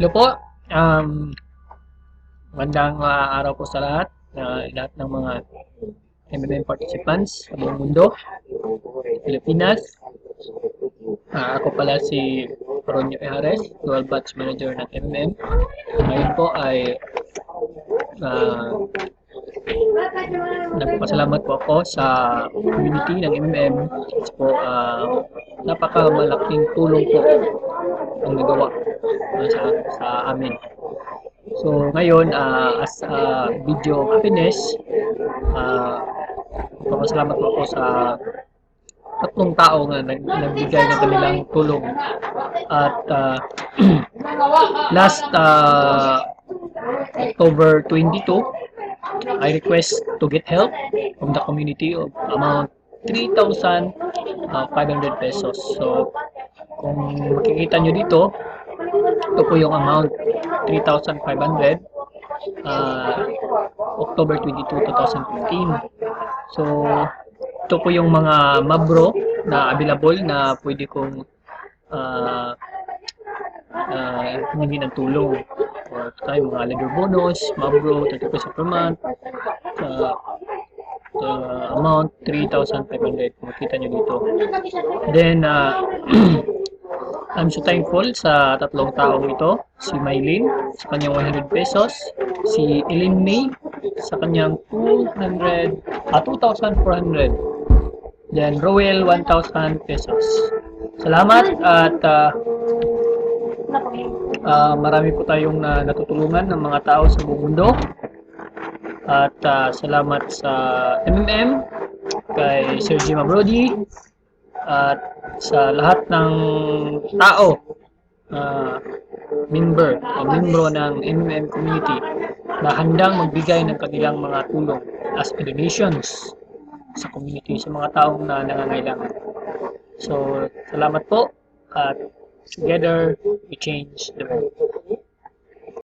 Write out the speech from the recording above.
Hello po. Magandang araw po sa lahat ng mga MMM participants sa buong mundo, Pilipinas. Ako pala si Ronyo Ejares, Dual Batch Manager ng MMM. Ngayon po ay nagpapasalamat po ako sa community ng MMM. Kasi po, napakamalaking tulong po ang nagawa sa amin. So ngayon, as video of happiness, papasalamat po ako sa tatlong tao nga nagbigay ng kanilang tulong. At last October 22, I request to get help from the community of amount 3,500 pesos. So kung makikita nyo dito, ito po yung amount, 3,500, October 22, 2015. So, ito po yung mga mabro na available na pwede kong hindi ng tulong. Or tayo mga leader bonus, mabro, 30 pesos per month, amount 3,500. Makita nyo dito. Then, I'm so thankful sa tatlong taong ito. Si Mylene sa kanyang 100 pesos. Si Ellen May sa kanyang 2,400. Then Roel 1,000 pesos. Salamat at marami po tayong natutulungan ng mga tao sa buong mundo. At salamat sa MMM, kay Sir Jim Brody, at sa lahat ng tao, membro ng MMM community na handang magbigay ng kanilang mga tulong as donations sa community, sa mga taong na nangangailangan. So, salamat po at together we change the world.